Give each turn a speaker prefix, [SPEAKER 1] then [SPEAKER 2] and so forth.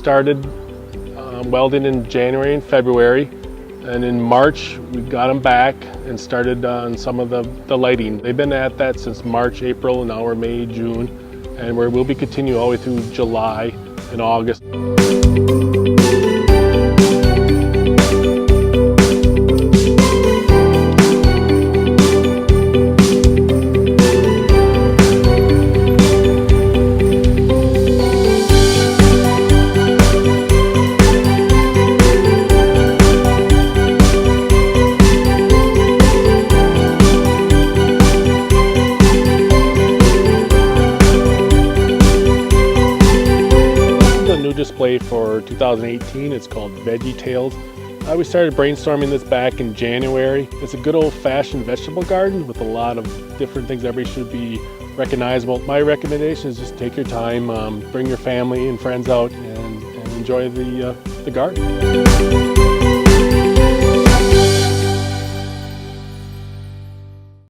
[SPEAKER 1] started welding in January and February, and in March we got them back and started on some of the lighting. They've been at that since March, April, and now we're May, June, and we'll be continuing all the way through July and August. Display for 2018. It's called Veggie Tales. We started brainstorming this back in January. It's a good old-fashioned vegetable garden with a lot of different things. Everybody should be recognizable. My recommendation is just take your time, bring your family and friends out and enjoy the garden.